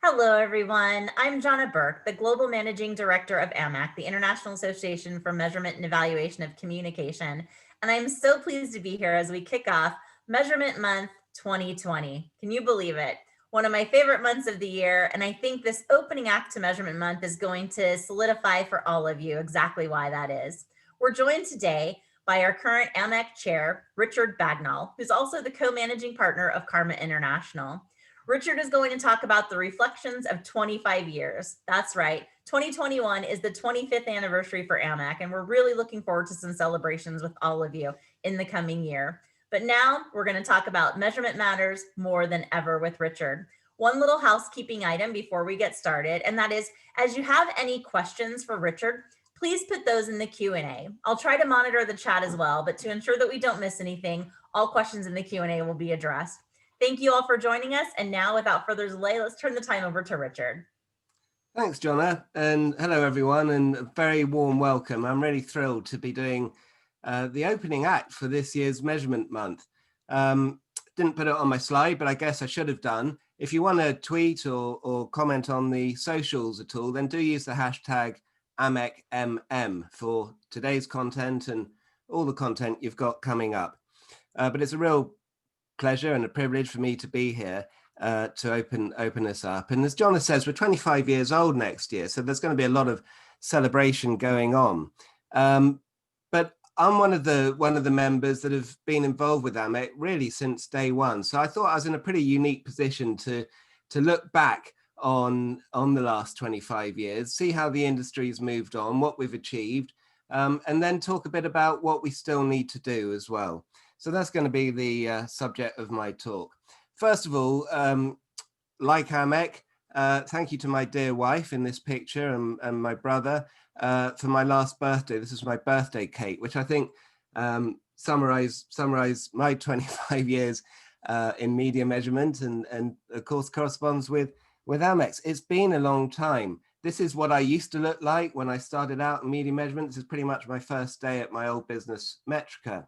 Hello, everyone. I'm Jonna Burke, the Global Managing Director of AMEC, the International Association for Measurement and Evaluation of Communication. And I'm so pleased to be here as we kick off Measurement Month 2020. Can you believe it? One of my favorite months of the year. And I think this opening act to Measurement Month is going to solidify for all of you exactly why that is. We're joined today by our current AMEC chair, Richard Bagnall, who's also the co-managing partner of Karma International. Richard is going to talk about the reflections of 25 years. That's right. 2021 is the 25th anniversary for AMEC, and we're really looking forward to some celebrations with all of you in the coming year. But now we're going to talk about measurement matters more than ever with Richard. One little housekeeping item before we get started, and that is, as you have any questions for Richard, please put those in the Q&A. I'll try to monitor the chat as well, but to ensure that we don't miss anything, all questions in the Q&A will be addressed. Thank you all for joining us. And now, without further delay, let's turn the time over to Richard. Thanks, Jonna, and hello, everyone, and a very warm welcome. I'm really thrilled to be doing the opening act for this year's Measurement Month. Didn't put it on my slide, but I guess I should have done. If you want to tweet or comment on the socials at all, then do use the hashtag AMECMM for today's content and all the content you've got coming up. But it's a real pleasure and a privilege for me to be here to open us up. And as Jonna says, we're 25 years old next year, so there's going to be a lot of celebration going on. But I'm one of the members that have been involved with AMEC really since day one. So I thought I was in a pretty unique position to look back on the last 25 years, see how the industry's moved on, what we've achieved, and then talk a bit about what we still need to do as well. So that's going to be the subject of my talk. First of all, like AMEC, thank you to my dear wife in this picture and my brother for my last birthday. This is my birthday cake, which I think summarize my 25 years in media measurement and of course corresponds with AMEC. It's been a long time. This is what I used to look like when I started out in media measurement. This is pretty much my first day at my old business, Metrica.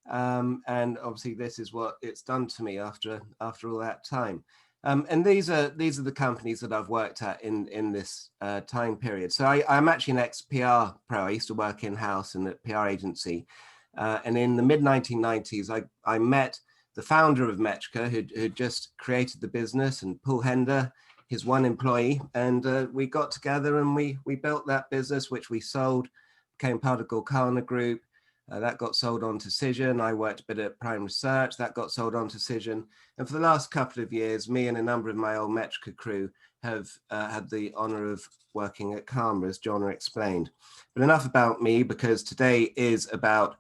And obviously this is what it's done to me after all that time. And these are the companies that I've worked at in this time period. So I'm actually an ex-PR pro. I used to work in-house in a PR agency. And in the mid-1990s, I met the founder of Metrica who'd just created the business, and Paul Hender, his one employee. And we got together and we built that business, which we sold, became part of Golkana Group. That got sold on to Cision. I worked a bit at Prime Research. That got sold on to Cision. And for the last couple of years, me and a number of my old Metrica crew have had the honor of working at Karma, as Jonna explained. But enough about me, because today is about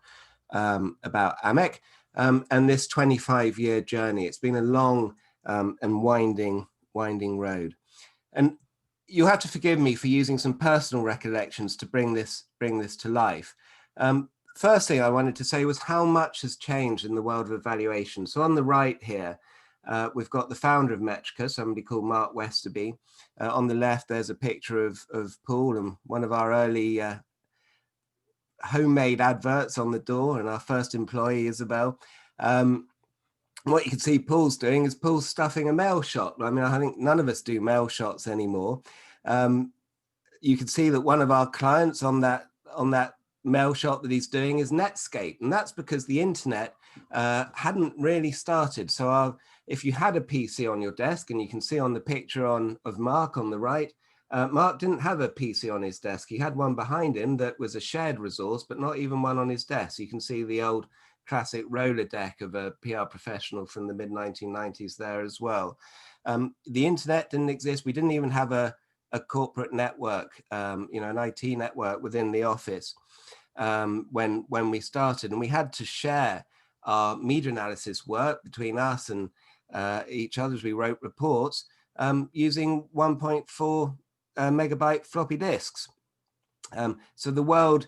AMEC and this 25-year journey. It's been a long and winding road. And you'll have to forgive me for using some personal recollections to bring this to life. First thing I wanted to say was how much has changed in the world of evaluation. So on the right here, we've got the founder of Metrica, somebody called Mark Westerby. On the left, there's a picture of Paul and one of our early homemade adverts on the door, and our first employee, Isabel. What you can see Paul's doing is Paul's stuffing a mail shot. I mean, I think none of us do mail shots anymore. You can see that one of our clients on that mail shot that he's doing is Netscape, and that's because the internet hadn't really started. So if you had a PC on your desk, and you can see on the picture of Mark on the right, Mark didn't have a PC on his desk. He had one behind him that was a shared resource, but not even one on his desk. You can see the old classic roller deck of a PR professional from the mid-1990s there as well. The internet didn't exist. We didn't even have a corporate network, an IT network within the office when we started, and we had to share our media analysis work between us and each other as we wrote reports using 1.4 megabyte floppy disks. So the world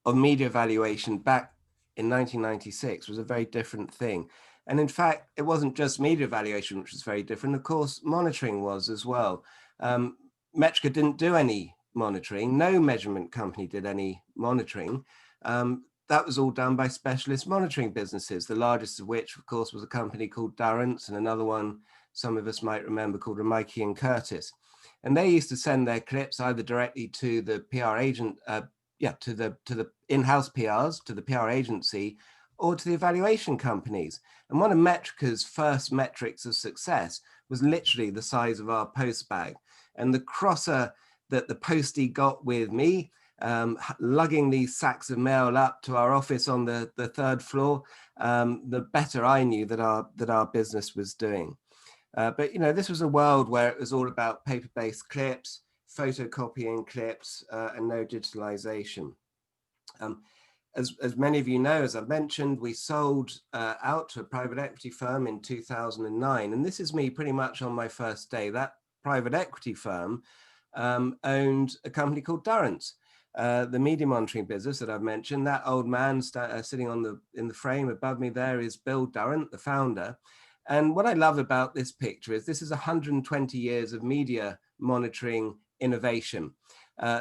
of media evaluation back in 1996 was a very different thing. And in fact, it wasn't just media evaluation which was very different. Of course, monitoring was as well. Metrica didn't do any monitoring. No measurement company did any monitoring. that was all done by specialist monitoring businesses, the largest of which, of course, was a company called Durrance, and another one some of us might remember called Remike and Curtis. And they used to send their clips either directly to the PR agent, to the in-house PRs, to the PR agency, or to the evaluation companies. And one of Metrica's first metrics of success was literally the size of our post bag. And the crosser that the postie got with me, lugging these sacks of mail up to our office on the third floor, the better I knew that our business was doing. But this was a world where it was all about paper-based clips, photocopying clips, and no digitalization. As many of you know, as I've mentioned, we sold out to a private equity firm in 2009. And this is me pretty much on my first day. That private equity firm owned a company called Durrance, the media monitoring business that I've mentioned. That old man sitting in the frame above me there is Bill Durrant, the founder. And what I love about this picture is this is 120 years of media monitoring innovation.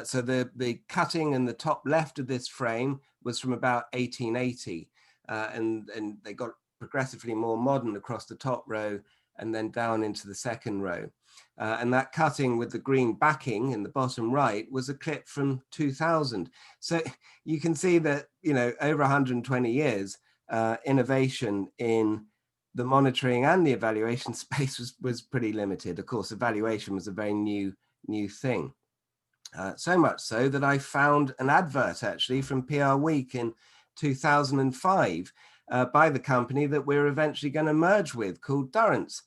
So the cutting in the top left of this frame was from about 1880, and they got progressively more modern across the top row and then down into the second row. And that cutting with the green backing in the bottom right was a clip from 2000. So you can see that, over 120 years, innovation in the monitoring and the evaluation space was pretty limited. Of course, evaluation was a very new thing. So much so that I found an advert actually from PR Week in 2005 by the company that we're eventually going to merge with, called Durrance.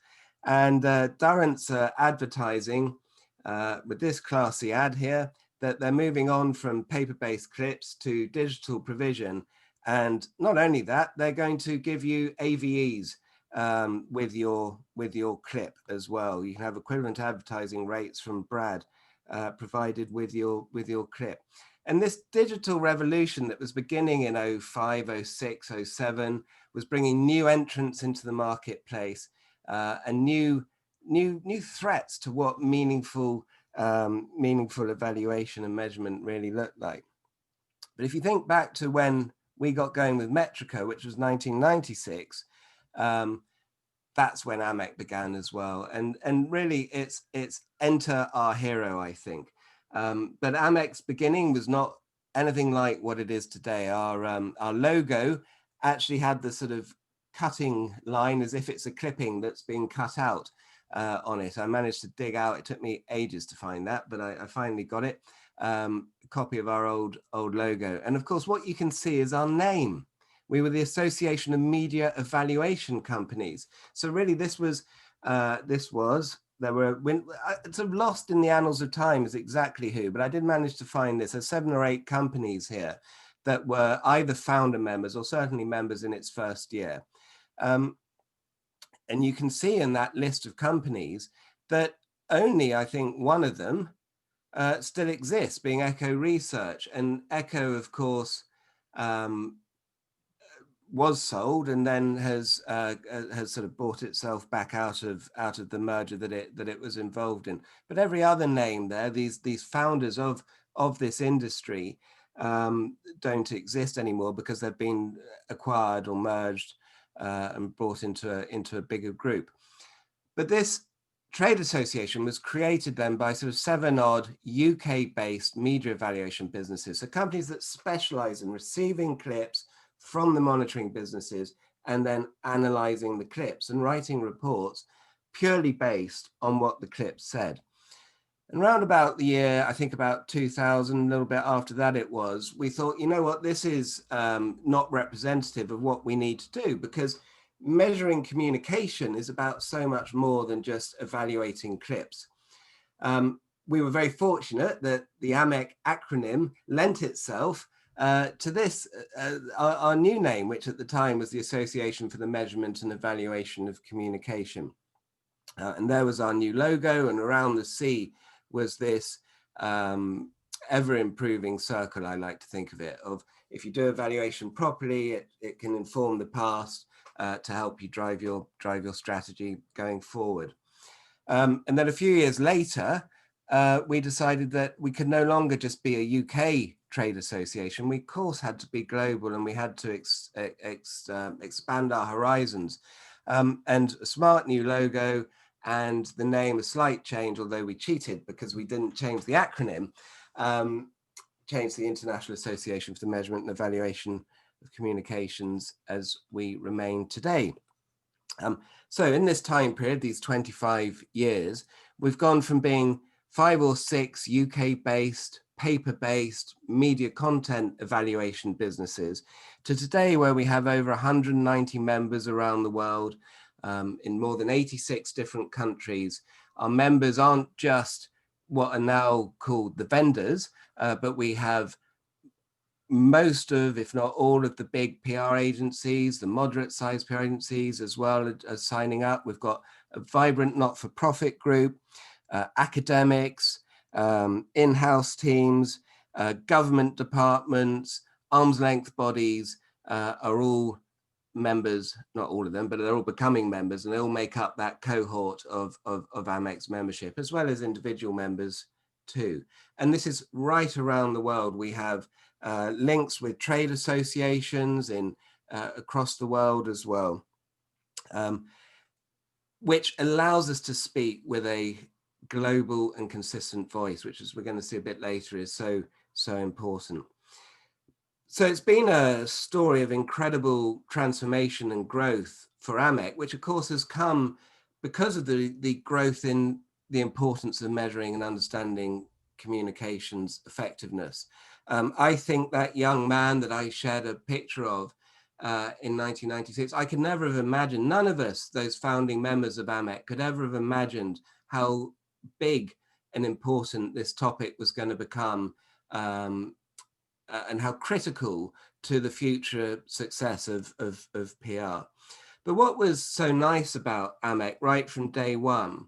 And Durrance advertising with this classy ad here that they're moving on from paper-based clips to digital provision. And not only that, they're going to give you AVEs with your clip as well. You can have equivalent advertising rates from Brad provided with your clip. And this digital revolution that was beginning in 05, 06, 07 was bringing new entrants into the marketplace and new threats to what meaningful evaluation and measurement really looked like. But if you think back to when we got going with Metrica, which was 1996, that's when AMEC began as well. And really it's enter our hero, I think. But AMEC's beginning was not anything like what it is today. Our logo actually had the sort of cutting line as if it's a clipping that's being cut out on it. I managed to dig out, it took me ages to find that, but I finally got it. A copy of our old logo. And of course, what you can see is our name. We were the Association of Media Evaluation Companies. So really this was, it's sort of lost in the annals of time is exactly who, but I did manage to find this. There's 7 or 8 companies here that were either founder members or certainly members in its first year. And you can see in that list of companies that only, I think, one of them still exists, being Echo Research. And Echo, of course, was sold and then has sort of bought itself back out of the merger that it was involved in. But every other name there, these founders of this industry don't exist anymore because they've been acquired or merged and brought into a bigger group. But this trade association was created then by sort of 7 odd UK-based media evaluation businesses, so companies that specialize in receiving clips from the monitoring businesses and then analyzing the clips and writing reports purely based on what the clips said. And around about the year, I think about 2000, a little bit after that it was, we thought, you know what, this is not representative of what we need to do, because measuring communication is about so much more than just evaluating clips. We were very fortunate that the AMEC acronym lent itself to this, our new name, which at the time was the Association for the Measurement and Evaluation of Communication. And there was our new logo, and around the C was this ever-improving circle, I like to think of it, of if you do evaluation properly, it can inform the past to help you drive your strategy going forward. And then a few years later, we decided that we could no longer just be a UK trade association. We, of course, had to be global, and we had to expand our horizons. And a smart new logo and the name, a slight change, although we cheated because we didn't change the acronym, changed the International Association for the Measurement and Evaluation of Communications as we remain today. So in this time period, these 25 years, we've gone from being 5 or 6 UK-based, paper-based media content evaluation businesses to today, where we have over 190 members around the world in more than 86 different countries. Our members aren't just what are now called the vendors, but we have most of, if not all of the big PR agencies, the moderate sized PR agencies as well as signing up. We've got a vibrant not-for-profit group, academics, in-house teams, government departments, arm's length bodies are all members, not all of them, but they're all becoming members, and they all make up that cohort of AMEC's membership, as well as individual members too. And this is right around the world. We have links with trade associations in across the world as well, which allows us to speak with a global and consistent voice, which, as we're going to see a bit later, is so important. So it's been a story of incredible transformation and growth for AMEC, which of course has come because of the growth in the importance of measuring and understanding communications effectiveness. I think that young man that I shared a picture of in 1996, I could never have imagined, none of us, those founding members of AMEC, could ever have imagined how big and important this topic was going to become, and how critical to the future success of PR. But what was so nice about AMEC right from day one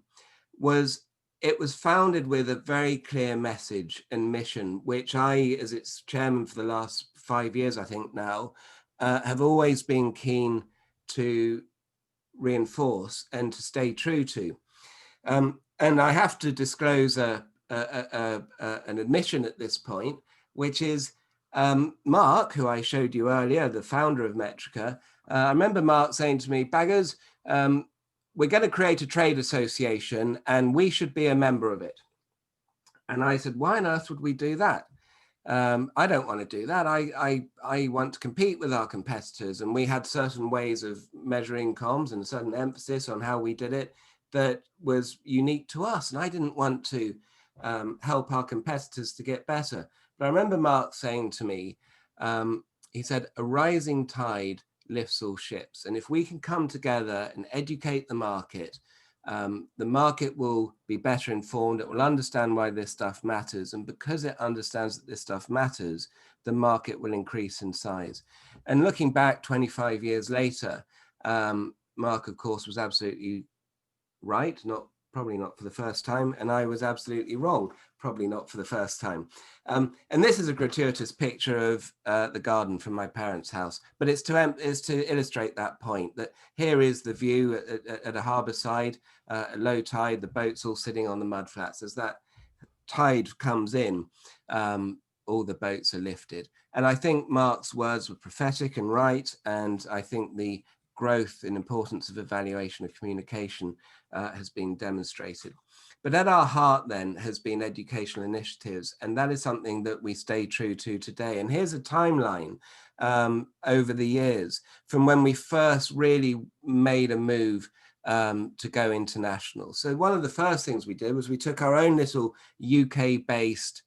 was it was founded with a very clear message and mission, which I, as its chairman for the last 5 years, I think now, have always been keen to reinforce and to stay true to. And I have to disclose an admission at this point, which is Mark, who I showed you earlier, the founder of Metrica. I remember Mark saying to me, Baggers, we're going to create a trade association and we should be a member of it. And I said, why on earth would we do that? I don't want to do that. I want to compete with our competitors. And we had certain ways of measuring comms and a certain emphasis on how we did it that was unique to us. And I didn't want to help our competitors to get better. But I remember Mark saying to me, he said, a rising tide lifts all ships. And if we can come together and educate the market will be better informed. It will understand why this stuff matters. And because it understands that this stuff matters, the market will increase in size. And looking back 25 years later, Mark, of course, was absolutely right, probably not for the first time, and I was absolutely wrong, probably not for the first time. And this is a gratuitous picture of the garden from my parents' house, but it's to illustrate that point, that here is the view at a harbour side, at low tide, the boats all sitting on the mud flats. As that tide comes in, all the boats are lifted. And I think Mark's words were prophetic and right, and I think the growth and importance of evaluation of communication has been demonstrated. But at our heart then has been educational initiatives, and that is something that we stay true to today. And here's a timeline over the years from when we first really made a move to go international. So one of the first things we did was we took our own little UK-based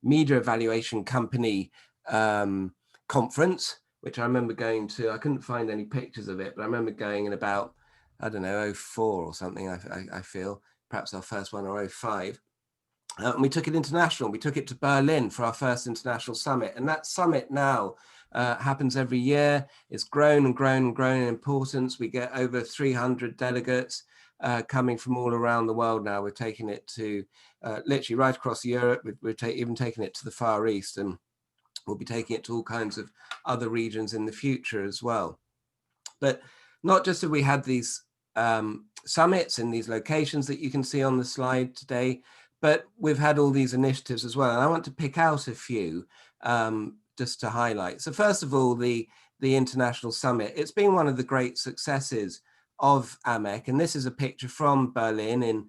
media evaluation company conference, which I remember going to. I couldn't find any pictures of it, but I remember going in about, I don't know, 04 or something, I feel, perhaps our first one, or 05. And we took it international. We took it to Berlin for our first international summit. And that summit now happens every year. It's grown and grown and grown in importance. We get over 300 delegates coming from all around the world now. We're taking it to literally right across Europe. We're even taking it to the Far East, and we'll be taking it to all kinds of other regions in the future as well. But not just have we had these summits in these locations that you can see on the slide today, but we've had all these initiatives as well. And I want to pick out a few just to highlight. So first of all, the International Summit. It's been one of the great successes of AMEC. And this is a picture from Berlin in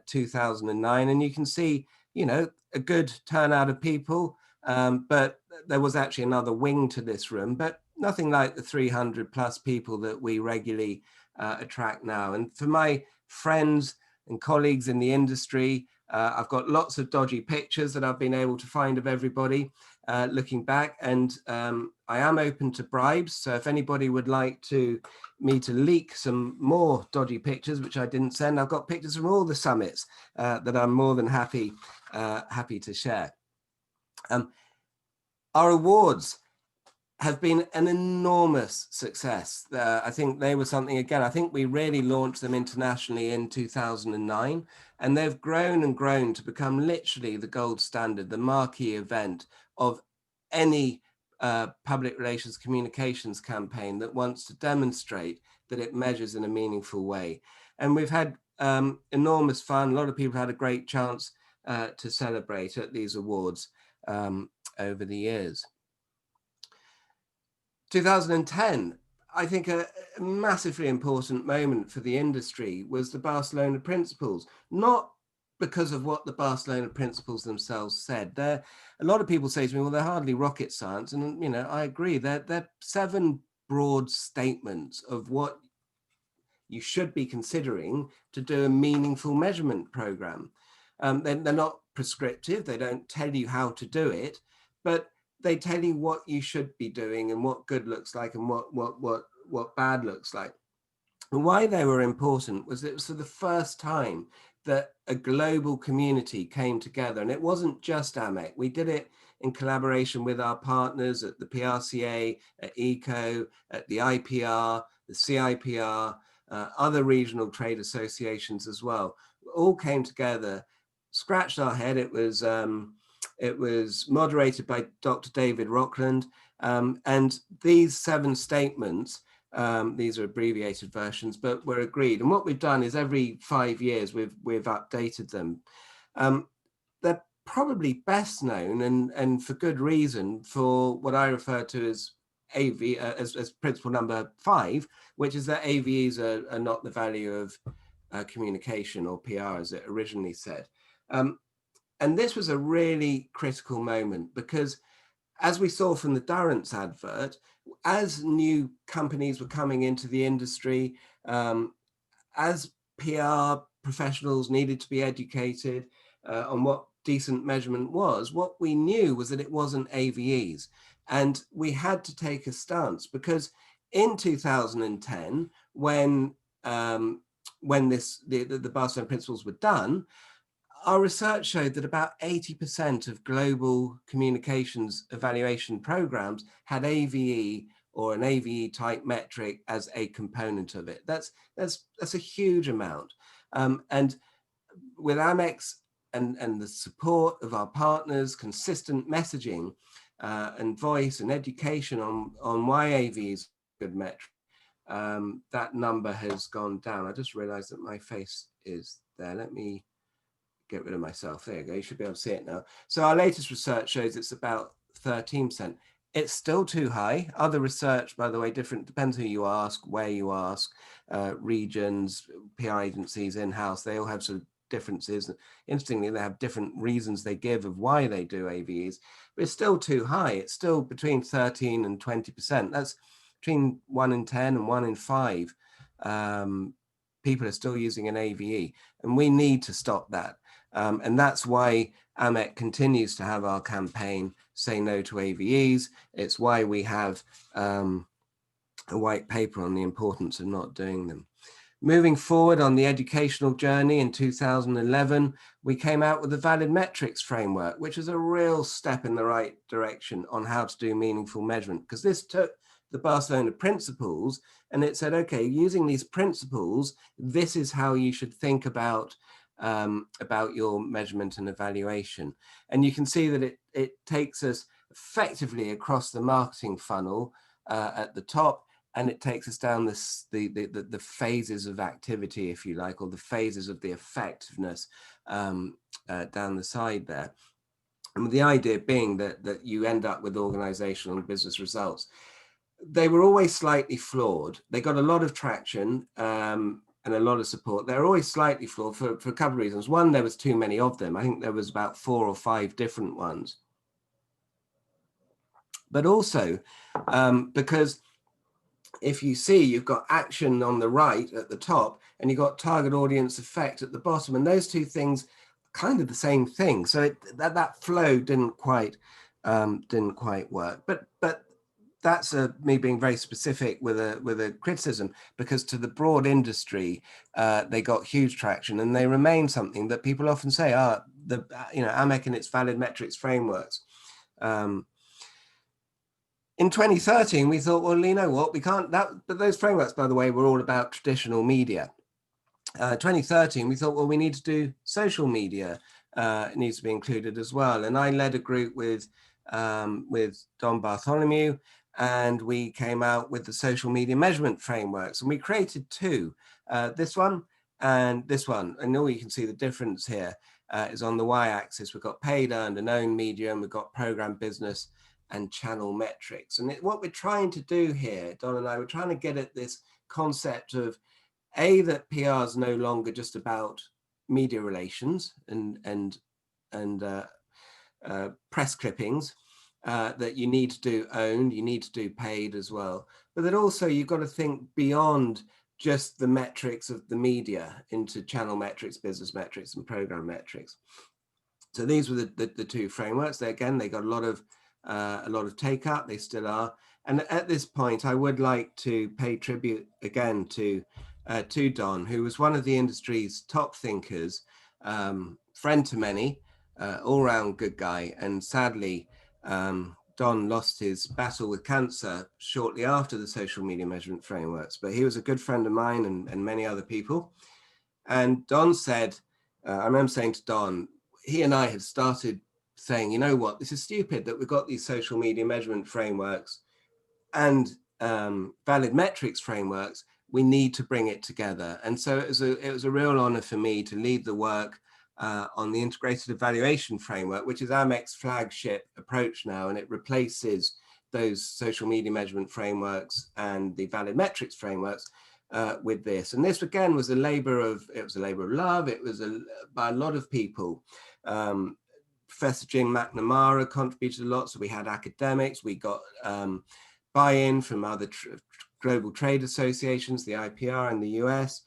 2009. And you can see, you know, a good turnout of people, but there was actually another wing to this room, but nothing like the 300 plus people that we regularly attract now. And for my friends and colleagues in the industry, I've got lots of dodgy pictures that I've been able to find of everybody looking back, and I am open to bribes. So if anybody would like me to leak some more dodgy pictures, which I didn't send, I've got pictures from all the summits that I'm more than happy to share. Our awards have been an enormous success. I think they were something, again, I think we really launched them internationally in 2009, and they've grown and grown to become literally the gold standard, the marquee event of any public relations communications campaign that wants to demonstrate that it measures in a meaningful way. And we've had enormous fun. A lot of people had a great chance to celebrate at these awards over the years. 2010, I think a massively important moment for the industry was the Barcelona Principles, not because of what the Barcelona Principles themselves said. A lot of people say to me, well, they're hardly rocket science. And, you know, I agree. They're 7 broad statements of what you should be considering to do a meaningful measurement program. They're not prescriptive. They don't tell you how to do it, but they tell you what you should be doing and what good looks like and what bad looks like. And why they were important was it was for the first time that a global community came together. And it wasn't just AMEC. We did it in collaboration with our partners at the PRCA, at ECO, at the IPR, the CIPR, other regional trade associations as well. All came together, scratched our head. It was moderated by Dr. David Rockland, and these 7 statements, these are abbreviated versions, but were agreed. And what we've done is every 5 years we've updated them. They're probably best known, and for good reason, for what I refer to as as principle number 5, which is that AVEs are not the value of communication, or PR as it originally said. And this was a really critical moment because, as we saw from the Durrance advert, as new companies were coming into the industry, as PR professionals needed to be educated on what decent measurement was, what we knew was that it wasn't AVEs. And we had to take a stance because in 2010, when the Barcelona Principles were done, our research showed that about 80% of global communications evaluation programs had AVE or an AVE type metric as a component of it. That's a huge amount. And with AMEC's and the support of our partners, consistent messaging and voice and education on why AVE is a good metric, that number has gone down. I just realized that my face is there. Let me get rid of myself. There you go. You should be able to see it now. So our latest research shows it's about 13%. It's still too high. Other research, by the way, depends who you ask, where you ask, regions, PR agencies, in-house, they all have sort of differences. Interestingly, they have different reasons they give of why they do AVEs, but it's still too high. It's still between 13 and 20%. That's between 1 in 10 and 1 in 5 people are still using an AVE, and we need to stop that. And that's why AMEC continues to have our campaign, Say No to AVEs. It's why we have a white paper on the importance of not doing them. Moving forward on the educational journey in 2011, we came out with the Valid Metrics Framework, which is a real step in the right direction on how to do meaningful measurement, because this took the Barcelona Principles and it said, okay, using these principles, this is how you should think about your measurement and evaluation. And you can see that it takes us effectively across the marketing funnel at the top, and it takes us down the phases of activity, if you like, or the phases of the effectiveness down the side there. And the idea being that you end up with organizational and business results. They were always slightly flawed. They got a lot of traction and a lot of support. They're always slightly flawed for a couple of reasons. One, there was too many of them. I think there was about 4 or 5 different ones. But also because if you see, you've got action on the right at the top, and you've got target audience effect at the bottom, and those two things are kind of the same thing. So that flow didn't quite work. But that's me being very specific with a criticism, because to the broad industry, they got huge traction, and they remain something that people often say, AMEC and its valid metrics frameworks. In 2013, we thought, well, you know what, we can't, but those frameworks, by the way, were all about traditional media. 2013, we thought, well, we need to do social media. It needs to be included as well. And I led a group with Don Bartholomew, and we came out with the social media measurement frameworks, and we created 2, this one and this one. And all you can see the difference here is on the y-axis, we've got paid, earned, and owned media, and we've got program business and channel metrics. And what we're trying to do here, Don and I, we're trying to get at this concept of that PR is no longer just about media relations and press clippings, that you need to do owned, you need to do paid as well, but that also you've got to think beyond just the metrics of the media into channel metrics, business metrics, and program metrics. So these were the 2 frameworks. They got a lot of take up. They still are. And at this point, I would like to pay tribute again to Don, who was one of the industry's top thinkers, friend to many, all-round good guy. And sadly, Don lost his battle with cancer shortly after the social media measurement frameworks, but he was a good friend of mine and many other people. And Don said, I remember saying to Don, he and I had started saying, you know what, this is stupid that we've got these social media measurement frameworks and valid metrics frameworks. We need to bring it together. And so it was a real honor for me to lead the work on the integrated evaluation framework, which is AMEC's flagship approach now, and it replaces those social media measurement frameworks and the valid metrics frameworks with this. And this again was a labor of love. It was by a lot of people. Professor Jim McNamara contributed a lot. So we had academics, we got buy-in from other global trade associations, the IPR in the US,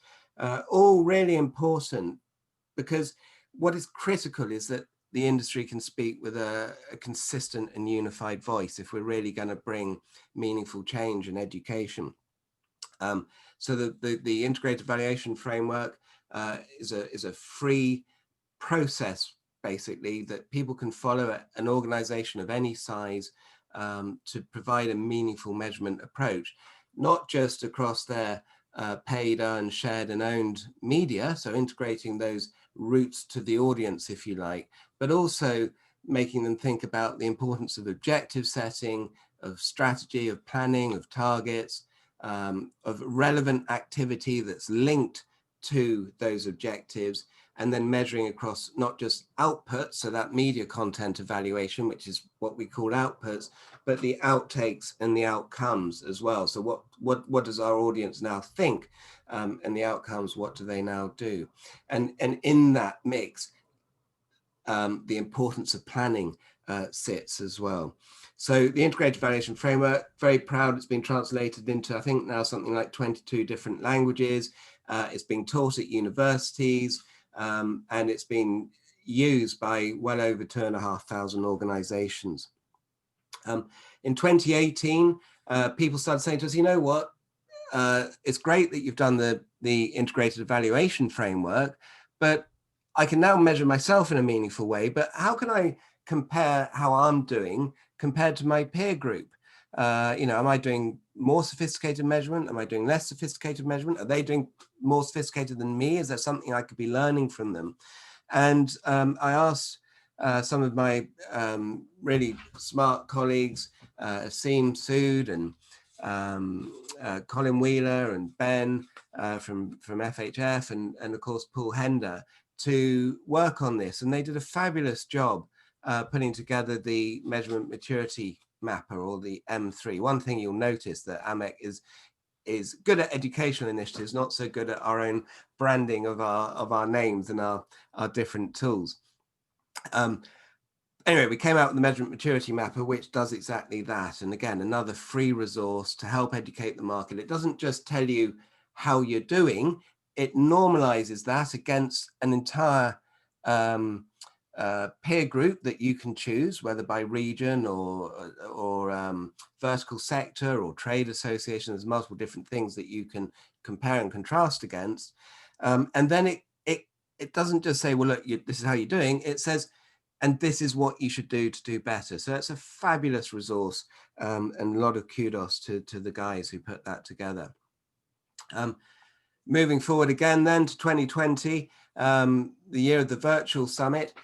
all really important, because what is critical is that the industry can speak with a consistent and unified voice if we're really going to bring meaningful change in education. So the integrated evaluation framework is a free process, basically, that people can follow an organization of any size to provide a meaningful measurement approach, not just across their paid, earned, shared, and owned media, so integrating those routes to the audience, if you like, but also making them think about the importance of objective setting, of strategy, of planning, of targets, of relevant activity that's linked to those objectives, and then measuring across not just outputs, so that media content evaluation, which is what we call outputs, but the outtakes and the outcomes as well. So what does our audience now think, and the outcomes, what do they now do? And in that mix, the importance of planning sits as well. So the integrated evaluation framework, very proud, it's been translated into, I think now something like 22 different languages. It's being taught at universities, and it's been used by well over 2,500 organizations. In 2018, people started saying to us, you know what, it's great that you've done the integrated evaluation framework, but I can now measure myself in a meaningful way, but how can I compare how I'm doing compared to my peer group? Am I doing more sophisticated measurement? Am I doing less sophisticated measurement? Are they doing more sophisticated than me? Is there something I could be learning from them? And I asked some of my really smart colleagues, Asim Sood and Colin Wheeler and Ben from FHF and of course Paul Hender to work on this, and they did a fabulous job putting together the measurement maturity mapper, or the M3. One thing you'll notice that AMEC is good at educational initiatives, not so good at our own branding of our names and our different tools. Anyway, we came out with the measurement maturity mapper, which does exactly that. And again, another free resource to help educate the market. It doesn't just tell you how you're doing, it normalizes that against an entire peer group that you can choose, whether by region or vertical sector or trade association. There's multiple different things that you can compare and contrast against. And then it doesn't just say, well, look, this is how you're doing. It says, and this is what you should do to do better. So it's a fabulous resource, and a lot of kudos to the guys who put that together. Moving forward again then to 2020, the year of the virtual summit,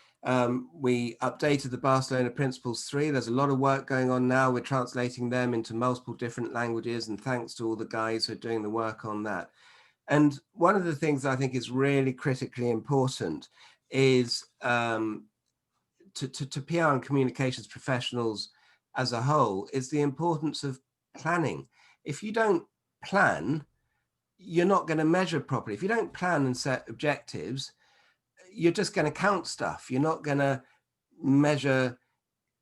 we updated the Barcelona Principles 3. There's a lot of work going on now. We're translating them into multiple different languages, and thanks to all the guys who are doing the work on that. And one of the things I think is really critically important is to PR and communications professionals as a whole is the importance of planning. If you don't plan, you're not going to measure properly. If you don't plan and set objectives, you're just going to count stuff. You're not going to measure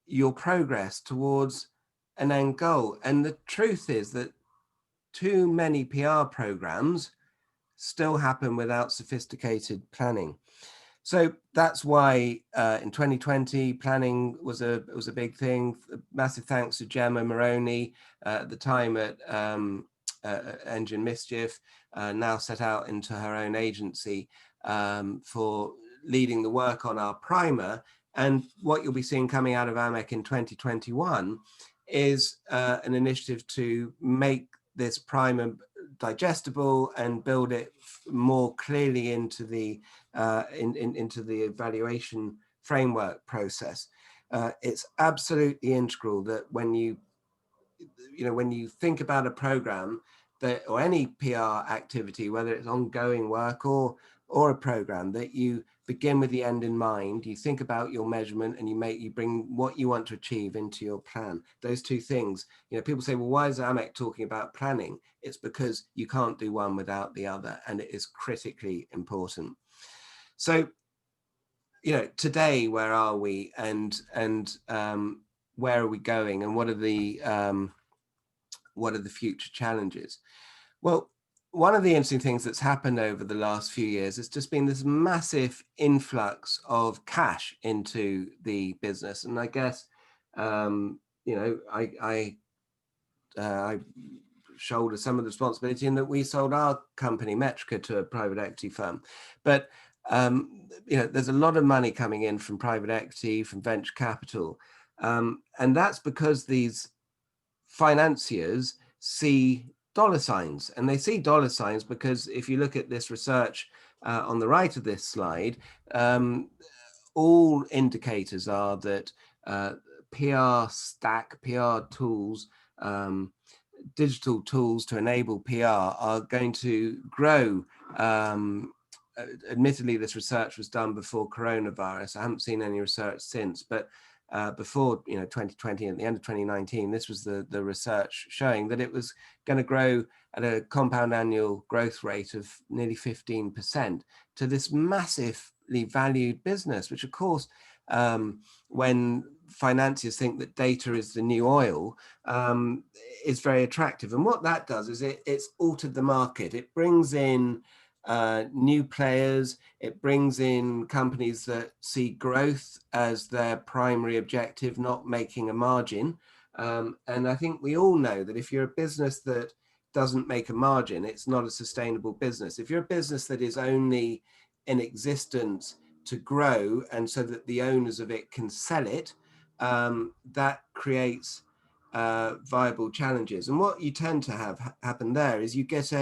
your progress towards an end goal. And the truth is that too many PR programs still happen without sophisticated planning. So that's why in 2020, planning was a big thing. Massive thanks to Gemma Moroney at the time at Engine Mischief, now set out into her own agency, for leading the work on our primer. And what you'll be seeing coming out of AMEC in 2021 is an initiative to make this primer digestible and build it more clearly into the into the evaluation framework process. It's absolutely integral that when you think about a program or any PR activity, whether it's ongoing work or a program, that you begin with the end in mind. You think about your measurement and you bring what you want to achieve into your plan. Those two things, people say, well, why is AMEC talking about planning? It's because you can't do one without the other, and it is critically important. So, today, where are we, and where are we going, and what are the future challenges? Well, one of the interesting things that's happened over the last few years has just been this massive influx of cash into the business. And I guess, I shoulder some of the responsibility in that we sold our company, Metrica, to a private equity firm. But, there's a lot of money coming in from private equity, from venture capital. And that's because these financiers see dollar signs, and they see dollar signs because if you look at this research on the right of this slide, all indicators are that PR stack, PR tools, digital tools to enable PR are going to grow. Admittedly, this research was done before coronavirus. I haven't seen any research since, but before 2020, at the end of 2019, this was the research showing that it was going to grow at a compound annual growth rate of nearly 15% to this massively valued business, which of course, when financiers think that data is the new oil, is very attractive. And what that does is it's altered the market. It brings in new players. It brings in companies that see growth as their primary objective, not making a margin. And I think we all know that if you're a business that doesn't make a margin, it's not a sustainable business. If you're a business that is only in existence to grow and so that the owners of it can sell it, that creates viable challenges. And what you tend to have happen there is you get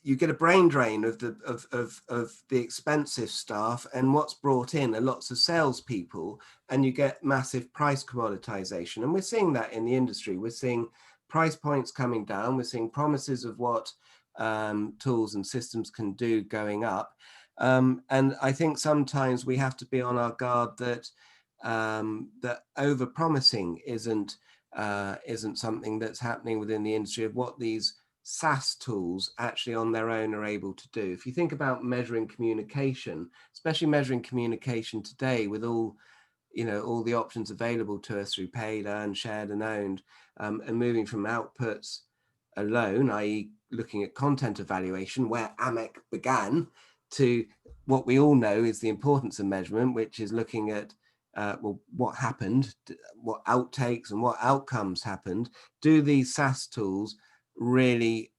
you get a brain drain of the expensive staff, and what's brought in are lots of salespeople, and you get massive price commoditization. And we're seeing that in the industry. We're seeing price points coming down. We're seeing promises of what tools and systems can do going up. And I think sometimes we have to be on our guard that that over-promising isn't something that's happening within the industry of what these SaaS tools actually on their own are able to do. If you think about measuring communication, especially measuring communication today with all all the options available to us through paid, earned, shared and owned, and moving from outputs alone, i.e. looking at content evaluation, where AMEC began, to what we all know is the importance of measurement, which is looking at well, what happened, what outtakes and what outcomes happened. Do these SaaS tools really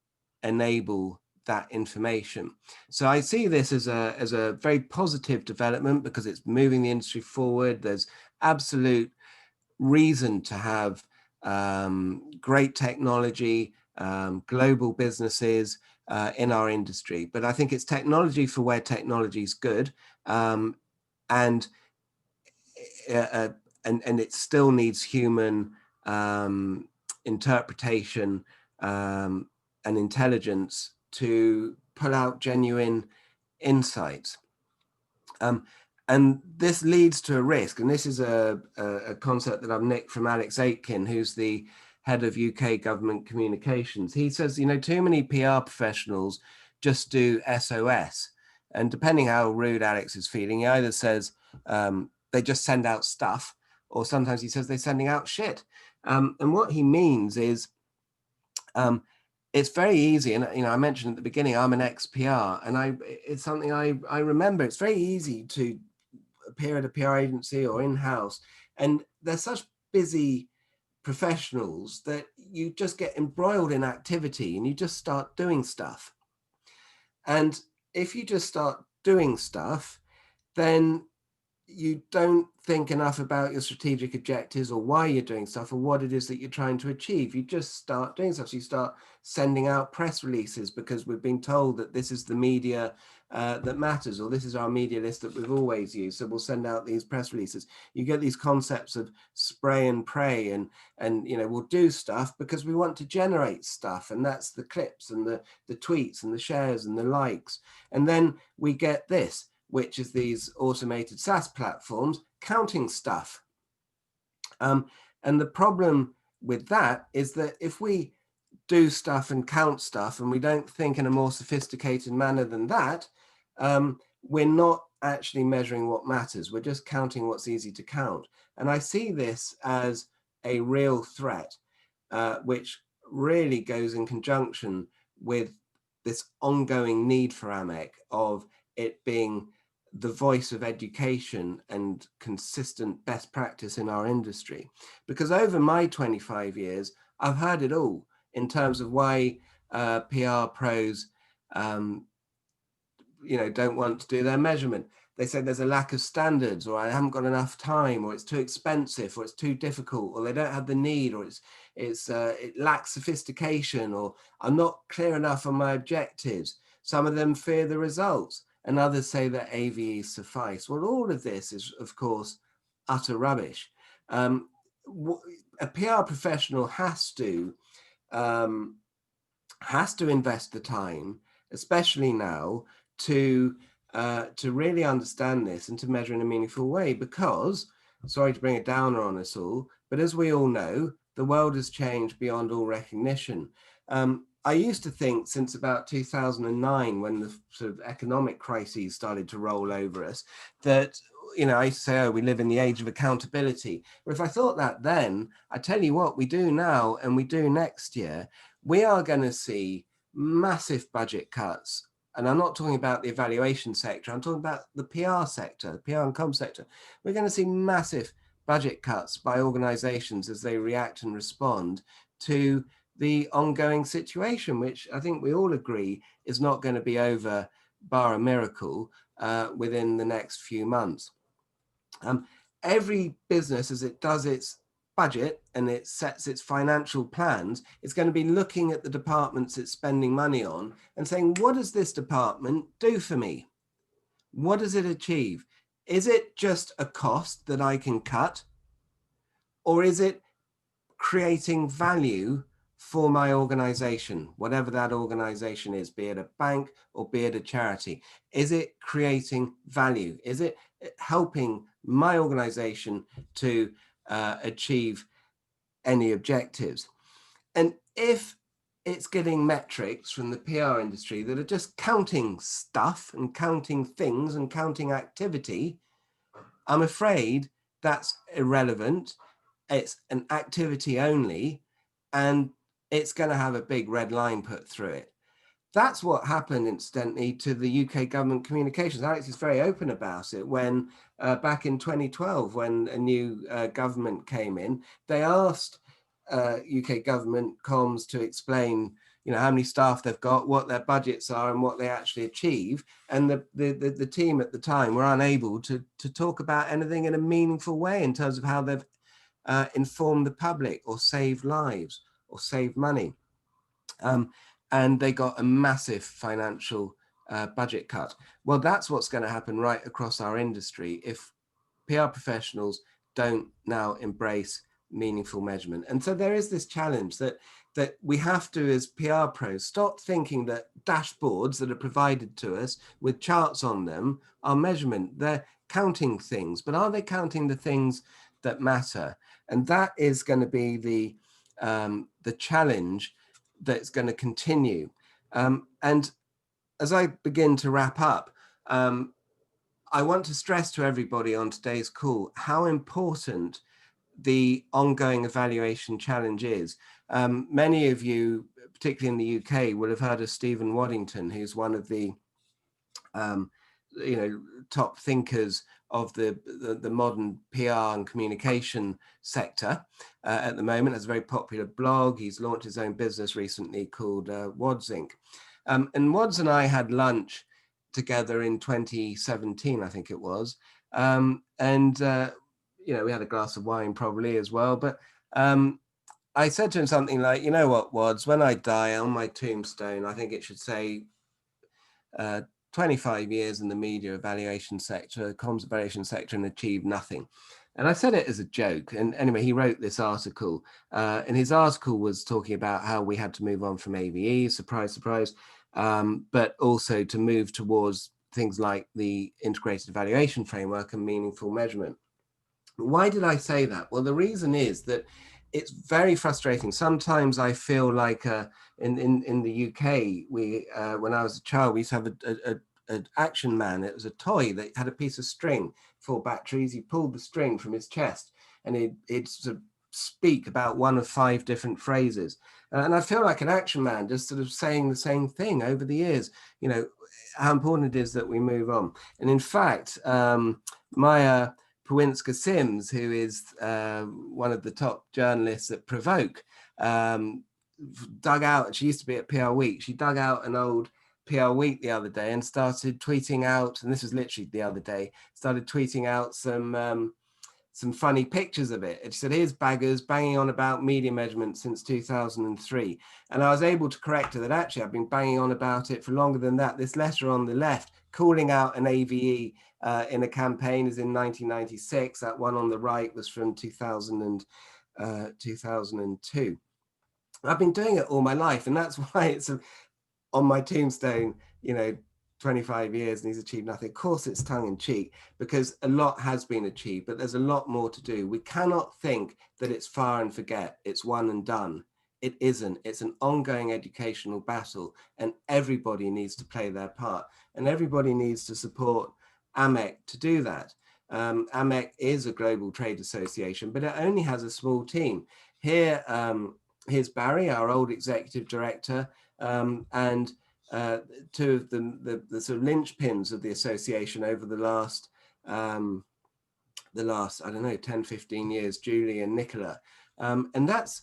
enable that information? So I see this as a very positive development because it's moving the industry forward. There's absolute reason to have great technology, global businesses in our industry. But I think it's technology for where technology is good, and it still needs human interpretation and intelligence to pull out genuine insights. And this leads to a risk, and this is a concept that I've nicked from Alex Aitken, who's the head of UK government communications. He says, too many PR professionals just do SOS. And depending how rude Alex is feeling, he either says they just send out stuff, or sometimes he says they're sending out shit. And what he means is it's very easy, and I mentioned at the beginning I'm an ex-PR, and it's something I remember. It's very easy to appear at a PR agency or in-house, and they're such busy professionals that you just get embroiled in activity and you just start doing stuff. And if you just start doing stuff, then you don't think enough about your strategic objectives or why you're doing stuff or what it is that you're trying to achieve. You just start doing stuff. So you start sending out press releases because we've been told that this is the media that matters, or this is our media list that we've always used, so we'll send out these press releases. You get these concepts of spray and pray, and we'll do stuff because we want to generate stuff, and that's the clips and the tweets and the shares and the likes. And then we get this, which is these automated SaaS platforms counting stuff. And the problem with that is that if we do stuff and count stuff and we don't think in a more sophisticated manner than that, we're not actually measuring what matters. We're just counting what's easy to count. And I see this as a real threat, which really goes in conjunction with this ongoing need for AMEC of it being the voice of education and consistent best practice in our industry. Because over my 25 years, I've heard it all in terms of why PR pros don't want to do their measurement. They say there's a lack of standards, or I haven't got enough time, or it's too expensive, or it's too difficult, or they don't have the need, or it lacks sophistication, or I'm not clear enough on my objectives. Some of them fear the results, and others say that AVEs suffice. Well, all of this is, of course, utter rubbish. A PR professional has to invest the time, especially now, to really understand this and to measure in a meaningful way. Because, sorry to bring a downer on us all, but as we all know, the world has changed beyond all recognition. I used to think since about 2009, when the sort of economic crises started to roll over us, that, I used to say, oh, we live in the age of accountability. But if I thought that then, I tell you what, we do now and we do next year, we are going to see massive budget cuts. And I'm not talking about the evaluation sector, I'm talking about the PR sector, the PR and comm sector. We're going to see massive budget cuts by organizations as they react and respond to the ongoing situation, which I think we all agree is not going to be over, bar a miracle, within the next few months. Every business, as it does its budget and it sets its financial plans, it's going to be looking at the departments it's spending money on and saying, what does this department do for me? What does it achieve? Is it just a cost that I can cut? Or is it creating value for my organization, whatever that organization is, be it a bank or be it a charity? Is it creating value? Is it helping my organization to achieve any objectives? And if it's getting metrics from the PR industry that are just counting stuff and counting things and counting activity, I'm afraid that's irrelevant. It's an activity only, and it's going to have a big red line put through it. That's what happened, incidentally, to the UK government communications. Alex is very open about it. When back in 2012, when a new government came in, they asked UK government comms to explain, how many staff they've got, what their budgets are, and what they actually achieve. And the team at the time were unable to talk about anything in a meaningful way in terms of how they've informed the public or saved lives or saved money. And they got a massive financial budget cut. Well, that's what's going to happen right across our industry if PR professionals don't now embrace meaningful measurement. And so there is this challenge that we have to, as PR pros, stop thinking that dashboards that are provided to us with charts on them are measurement. They're counting things, but are they counting the things that matter? And that is going to be the challenge that's going to continue. And as I begin to wrap up, I want to stress to everybody on today's call how important the ongoing evaluation challenge is. Many of you, particularly in the UK, will have heard of Stephen Waddington, who's one of the top thinkers of the modern PR and communication sector at the moment. Has a very popular blog. He's launched his own business recently called Wads Inc. And Wads and I had lunch together in 2017, I think it was. We had a glass of wine probably as well. But I said to him something like, you know what, Wads, when I die on my tombstone, I think it should say 25 years in the media evaluation sector, comms evaluation sector, and achieved nothing. And I said it as a joke. And anyway, he wrote this article. And his article was talking about how we had to move on from AVEs, surprise, surprise, but also to move towards things like the integrated evaluation framework and meaningful measurement. Why did I say that? Well, the reason is that it's very frustrating. Sometimes I feel like in the UK, when I was a child, we used to have an action man. It was a toy that had a piece of string, 4 batteries. He pulled the string from his chest and he'd sort of speak about one of 5 different phrases. And I feel like an action man just sort of saying the same thing over the years, how important it is that we move on. And in fact, Maya Pawinska Sims, who is one of the top journalists at Provoke, dug out, she used to be at PR Week, she dug out an old PR Week the other day and started tweeting out, and this was literally the other day, started tweeting out some funny pictures of it. It said, here's baggers banging on about media measurement since 2003. And I was able to correct her that actually I've been banging on about it for longer than that. This letter on the left, calling out an AVE in a campaign, is in 1996. That one on the right was from 2002. I've been doing it all my life, and that's why it's on my tombstone, 25 years and he's achieved nothing. Of course, it's tongue in cheek because a lot has been achieved, but there's a lot more to do. We cannot think that it's fire and forget, it's one and done. It isn't. It's an ongoing educational battle, and everybody needs to play their part, and everybody needs to support AMEC to do that. AMEC is a global trade association, but it only has a small team. Here's Barry, our old executive director, and two of the sort of linchpins of the association over the last I don't know, 10, 15 years, Julie and Nicola. And that's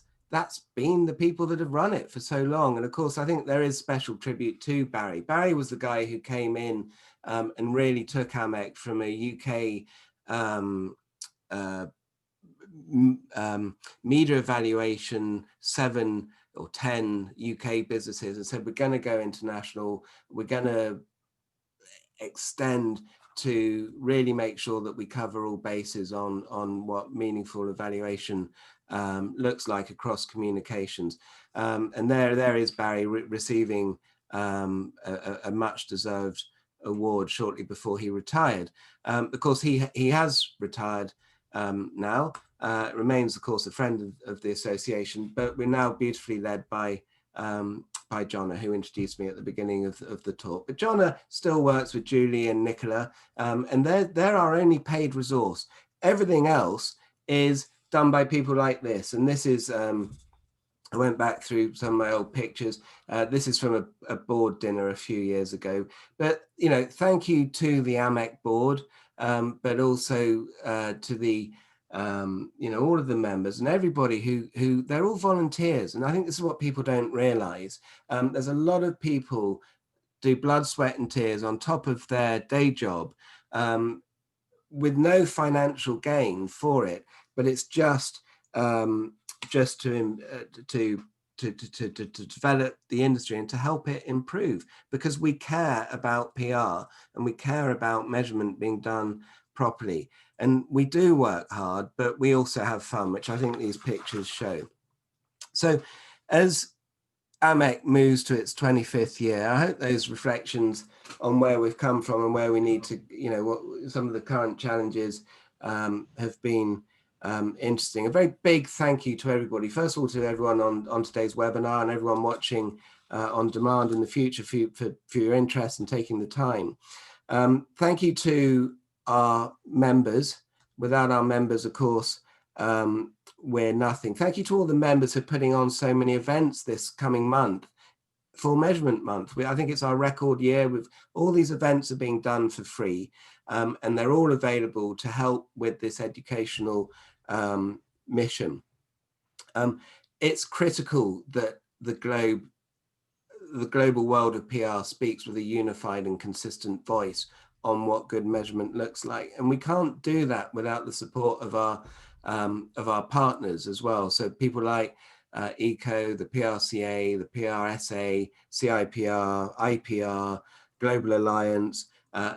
been the people that have run it for so long. And of course, I think there is special tribute to Barry. Barry was the guy who came in and really took AMEC from a UK media evaluation 7 or 10 UK businesses and said, we're going to go international, we're going to extend to really make sure that we cover all bases on what meaningful evaluation looks like across communications. And there is Barry receiving a much deserved award shortly before he retired. Of course, he has retired now, remains, of course, a friend of the association, but we're now beautifully led by Jonna, who introduced me at the beginning of the talk. But Jonna still works with Julie and Nicola, and they're our only paid resource. Everything else is done by people like this. And this is, I went back through some of my old pictures. This is from a board dinner a few years ago. But, you know, thank you to the AMEC board, but also to the you know, all of the members and everybody who they're all volunteers. And I think this is what people don't realize. There's a lot of people do blood, sweat and tears on top of their day job with no financial gain for it, but it's just to develop the industry and to help it improve, because we care about PR and we care about measurement being done properly. And we do work hard, but we also have fun, which I think these pictures show. So as AMEC moves to its 25th year, I hope those reflections on where we've come from and where we need to, you know, what some of the current challenges have been interesting. A very big thank you to everybody. First of all, to everyone on today's webinar and everyone watching on demand in the future for your interest and taking the time. Thank you to our members. Without our members, of course, we're nothing. Thank you to all the members for putting on so many events this coming month for Measurement Month. I think it's our record year. With all these events are being done for free, and they're all available to help with this educational mission. It's critical that the global world of PR speaks with a unified and consistent voice on what good measurement looks like, and we can't do that without the support of our partners as well. So people like ECO, the PRCA, the PRSA, CIPR, IPR, Global Alliance,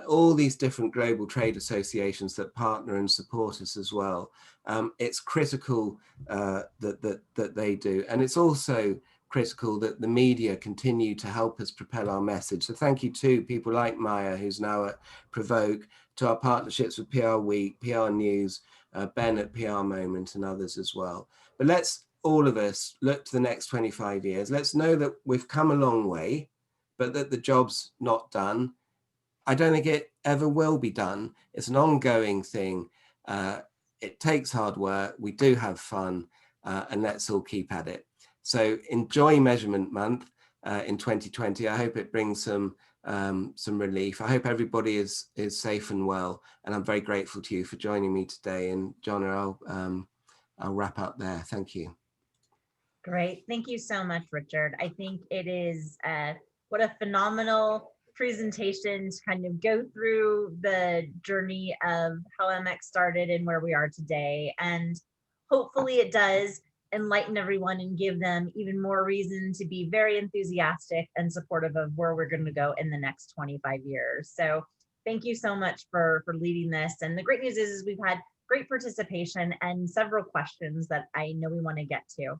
all these different global trade associations that partner and support us as well. It's critical that they do, and it's also critical that the media continue to help us propel our message. So thank you to people like Maya, who's now at Provoke, to our partnerships with PR Week, PR News, Ben at PR Moment and others as well. But let's all of us look to the next 25 years. Let's know that we've come a long way, but that the job's not done. I don't think it ever will be done. It's an ongoing thing. It takes hard work. We do have fun, and let's all keep at it. So enjoy Measurement Month in 2020. I hope it brings some relief. I hope everybody is safe and well, and I'm very grateful to you for joining me today. And Jonna, I'll wrap up there. Thank you. Great. Thank you so much, Richard. I think it is what a phenomenal presentation to kind of go through the journey of how AMEC started and where we are today. And hopefully it does enlighten everyone and give them even more reason to be very enthusiastic and supportive of where we're going to go in the next 25 years. So thank you so much for leading this. And the great news is we've had great participation and several questions that I know we want to get to.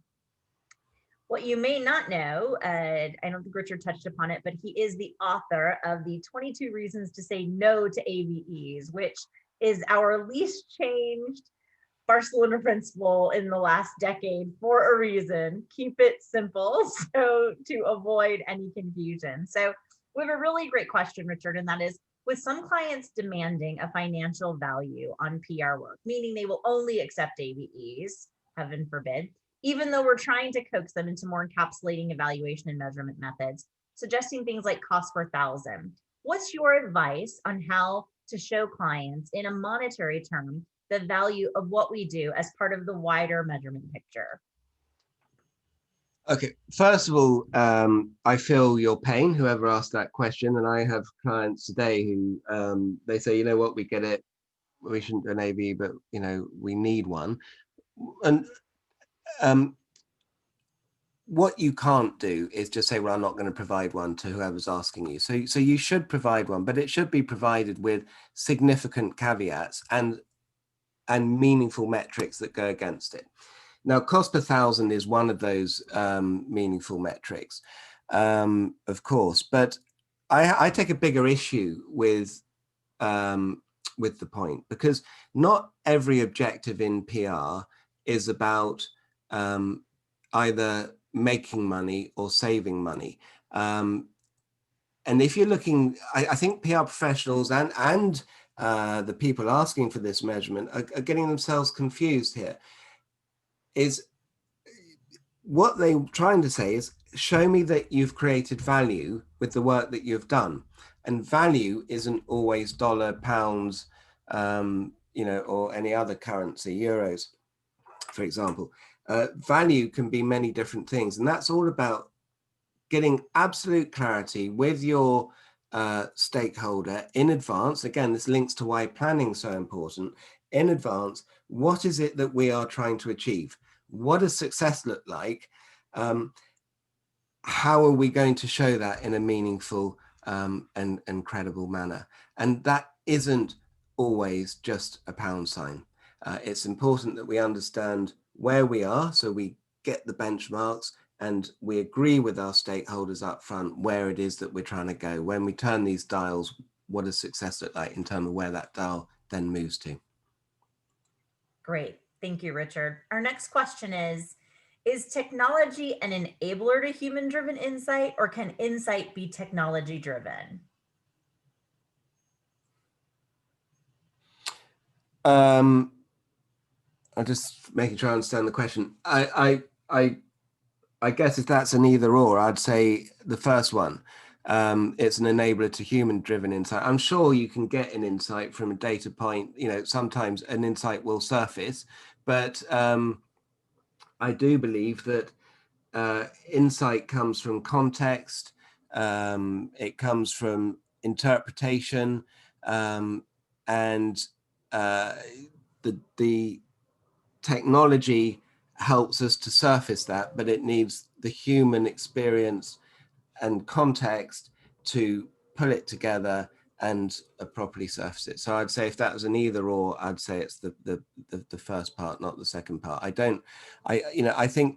What you may not know, I don't think Richard touched upon it, but he is the author of the 22 Reasons to Say No to AVEs, which is our least changed Barcelona principle in the last decade for a reason. Keep it simple, so to avoid any confusion. So we have a really great question, Richard, and that is, with some clients demanding a financial value on PR work, meaning they will only accept AVEs, heaven forbid, even though we're trying to coax them into more encapsulating evaluation and measurement methods, suggesting things like cost per thousand. What's your advice on how to show clients in a monetary term the value of what we do as part of the wider measurement picture? Okay, first of all, I feel your pain, whoever asked that question, and I have clients today who they say, you know what, we get it, we shouldn't do an AV, but you know, we need one. And um, what you can't do is just say, well, I'm not going to provide one to whoever's asking you. So you should provide one, but it should be provided with significant caveats and meaningful metrics that go against it. Now, cost per thousand is one of those meaningful metrics, of course, but I take a bigger issue with the point, because not every objective in PR is about either making money or saving money. And if you're looking, I think PR professionals and the people asking for this measurement are getting themselves confused here. Is what they're trying to say is, show me that you've created value with the work that you've done. And value isn't always dollar, pounds, or any other currency, euros, for example. Value can be many different things. And that's all about getting absolute clarity with your stakeholder in advance. Again, this links to why planning is so important. In advance, what is it that we are trying to achieve? What does success look like? How are we going to show that in a meaningful and credible manner? And that isn't always just a pound sign. It's important that we understand where we are, so we get the benchmarks and we agree with our stakeholders up front where it is that we're trying to go. When we turn these dials, what does success look like in terms of where that dial then moves to? Great. Thank you, Richard. Our next question is technology an enabler to human-driven insight, or can insight be technology-driven? I'm just making sure I understand the question. I guess if that's an either or, I'd say the first one. It's an enabler to human-driven insight. I'm sure you can get an insight from a data point. Sometimes an insight will surface, but I do believe that insight comes from context. It comes from interpretation, and the technology helps us to surface that, but it needs the human experience and context to pull it together and properly surface it. So I'd say if that was an either or, I'd say it's the first part, not the second part. I think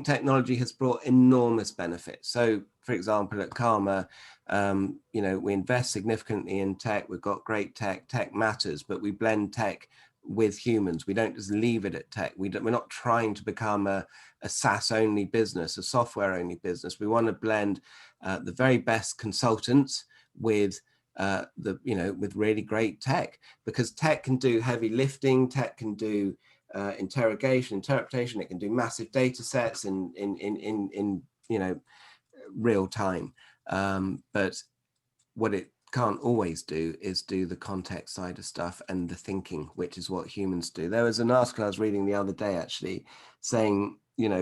technology has brought enormous benefits. So for example, at Karma, we invest significantly in tech. We've got great tech. Tech matters, but we blend tech with humans. We don't just leave it at tech. We're not trying to become a SaaS only business, a software only business. We want to blend the very best consultants with with really great tech, because tech can do heavy lifting. Tech can do interpretation. It can do massive data sets in real time. But what it can't always do is do the context side of stuff and the thinking, which is what humans do. There was an article I was reading the other day, actually, saying,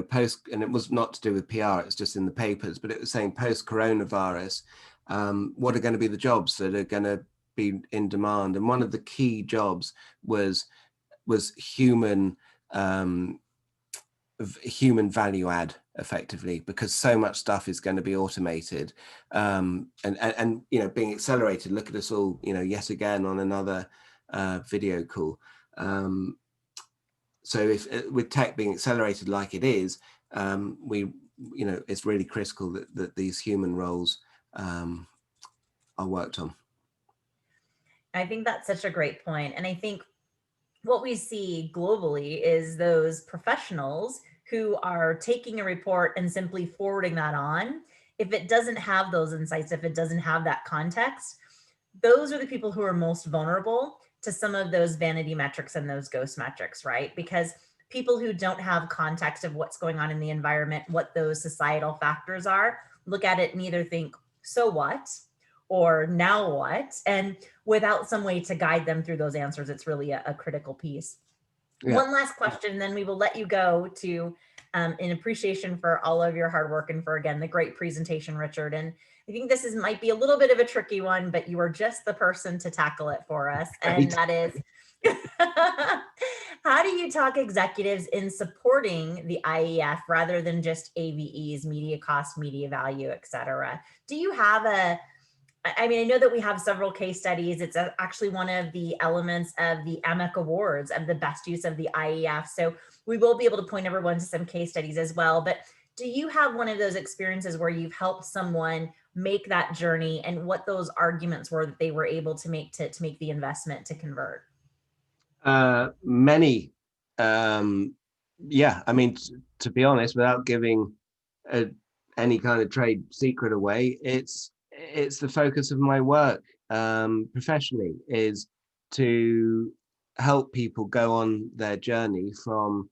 post, and it was not to do with PR, it's just in the papers, but it was saying post coronavirus, what are going to be the jobs that are going to be in demand? And one of the key jobs was human value add, effectively, because so much stuff is going to be automated and being accelerated. Look at us all, yet again on another video call. So if with tech being accelerated like it is, it's really critical that these human roles are worked on. I think that's such a great point. And I think what we see globally is those professionals who are taking a report and simply forwarding that on. If it doesn't have those insights, if it doesn't have that context, those are the people who are most vulnerable to some of those vanity metrics and those ghost metrics, right? Because people who don't have context of what's going on in the environment, what those societal factors are, look at it and either think, so what? Or now what? And without some way to guide them through those answers, it's really a critical piece. Yeah. One last question, and then we will let you go to in appreciation for all of your hard work and for, again, the great presentation, Richard. And I think this might be a little bit of a tricky one, but you are just the person to tackle it for us. And that is, How do you talk executives in supporting the IEF rather than just AVEs, media cost, media value, et cetera? Do you have I mean, I know that we have several case studies. It's actually one of the elements of the AMEC awards of the best use of the IEF. So we will be able to point everyone to some case studies as well. But do you have one of those experiences where you've helped someone make that journey and what those arguments were that they were able to make make the investment to convert? Many. Yeah, I mean, to be honest, without giving any kind of trade secret away, it's the focus of my work professionally, is to help people go on their journey from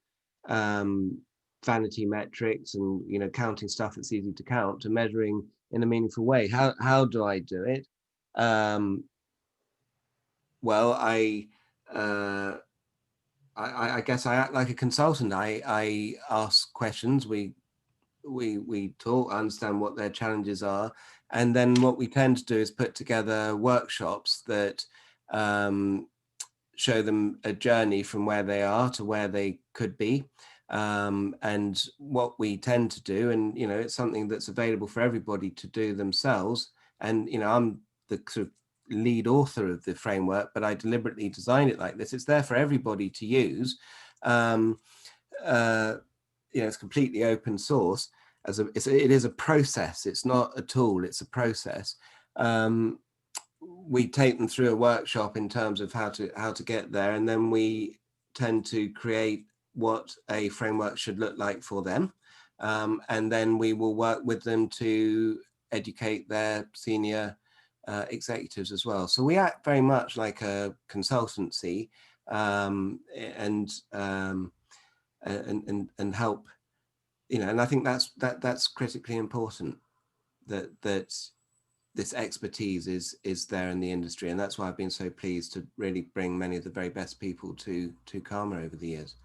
vanity metrics and counting stuff that's easy to count to measuring in a meaningful way. How do I do it? Well, I guess I act like a consultant. I ask questions. We talk, understand what their challenges are, and then what we tend to do is put together workshops that show them a journey from where they are to where they could be. And what we tend to do, and it's something that's available for everybody to do themselves. And I'm the sort of lead author of the framework, but I deliberately designed it like this. It's there for everybody to use. It's completely open source. It is a process. It's not a tool. It's a process. We take them through a workshop in terms of how to get there, and then we tend to create what a framework should look like for them, and then we will work with them to educate their senior executives as well. So we act very much like a consultancy, and help, and I think that's critically important, that this expertise is there in the industry, and that's why I've been so pleased to really bring many of the very best people to CAMA over the years.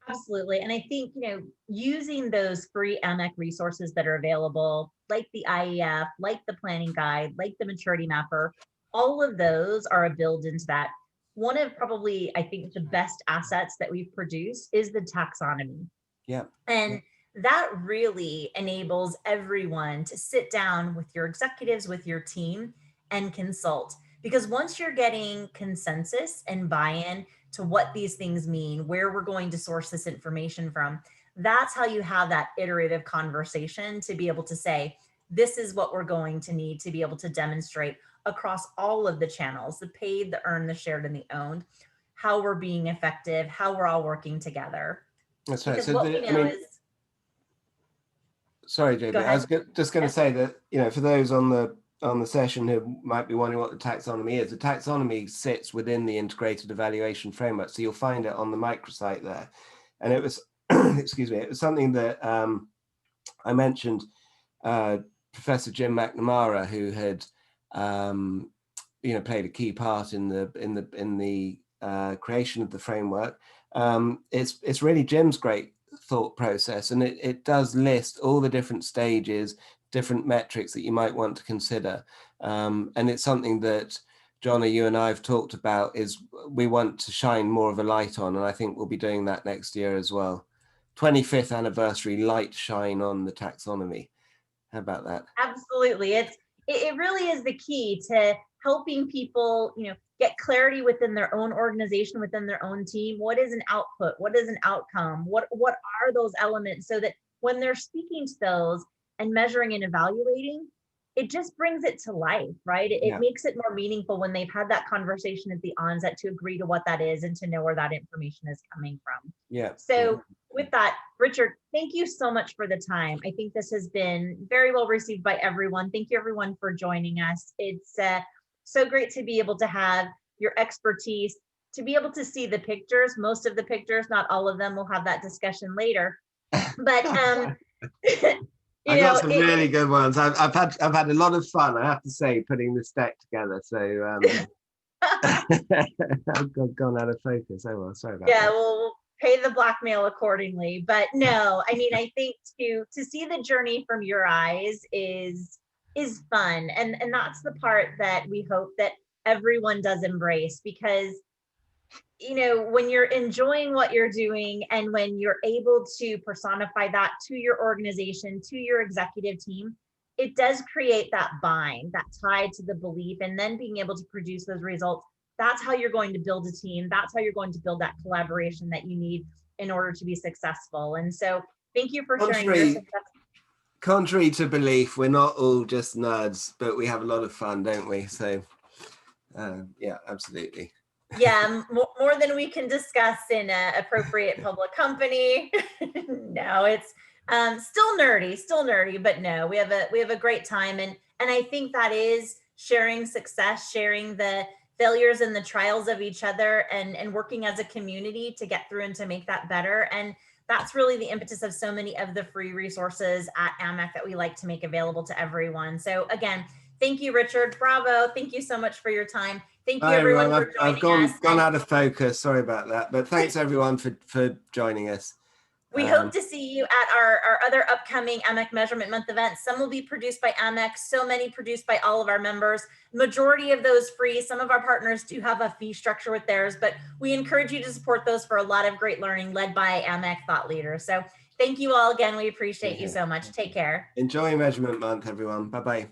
Absolutely. And I think, using those free AMEC resources that are available, like the IEF, like the planning guide, like the maturity mapper, all of those are a build into that. One of probably, I think, the best assets that we've produced is the taxonomy. Yeah. And that really enables everyone to sit down with your executives, with your team, and consult. Because once you're getting consensus and buy-in to what these things mean, where we're going to source this information from, that's how you have that iterative conversation to be able to say, this is what we're going to need to be able to demonstrate across all of the channels, the paid, the earned, the shared, and the owned, how we're being effective, how we're all working together. That's right. Because So what we know is, sorry, JB, I was just going to say that, for those on the session who might be wondering what the taxonomy is, the taxonomy sits within the integrated evaluation framework. So you'll find it on the microsite there. And it was, excuse me, it was something that I mentioned Professor Jim McNamara, who had, played a key part in the creation of the framework. It's really Jim's great thought process, and it does list all the different stages, different metrics that you might want to consider, and it's something that Jonna, you and I have talked about, is we want to shine more of a light on, and I think we'll be doing that next year as well. 25th anniversary light shine on the taxonomy. How about that? Absolutely. It really is the key to helping people, get clarity within their own organization, within their own team. What is an output? What is an outcome? What are those elements, so that when they're speaking to those and measuring and evaluating, it just brings it to life, right? It makes it more meaningful when they've had that conversation at the onset to agree to what that is and to know where that information is coming from. Yeah. So with that, Richard, thank you so much for the time. I think this has been very well received by everyone. Thank you everyone for joining us. It's so great to be able to have your expertise, to be able to see the pictures, most of the pictures, not all of them. We'll have that discussion later. But I got some really good ones. I've had a lot of fun, I have to say, putting this deck together. So I've gone out of focus. Oh well, sorry about that. Yeah, we'll pay the blackmail accordingly. But no, I mean, I think to see the journey from your eyes is fun, and that's the part that we hope that everyone does embrace, because you know, when you're enjoying what you're doing and when you're able to personify that to your organization, to your executive team, it does create that bind, that tie to the belief, and then being able to produce those results. That's how you're going to build a team. That's how you're going to build that collaboration that you need in order to be successful. And so thank you for sharing your Contrary, success. contrary to belief, we're not all just nerds, but we have a lot of fun, don't we? So yeah, absolutely. Yeah, more than we can discuss in a appropriate public company. No, it's still nerdy, but no, we have a great time, and I think that is sharing success, sharing the failures and the trials of each other, and working as a community to get through and to make that better. And that's really the impetus of so many of the free resources at AMEC that we like to make available to everyone. So again, thank you, Richard. Bravo. Thank you so much for your time. Thank you Hi everyone. everyone for I've joining us. gone out of focus. Sorry about that. But thanks everyone for joining us. We hope to see you at our other upcoming AMEC Measurement Month events. Some will be produced by AMEC, so many produced by all of our members. Majority of those free. Some of our partners do have a fee structure with theirs, but we encourage you to support those for a lot of great learning led by AMEC thought leaders. So thank you all again. We appreciate you so much. Take care. Enjoy Measurement Month, everyone. Bye-bye.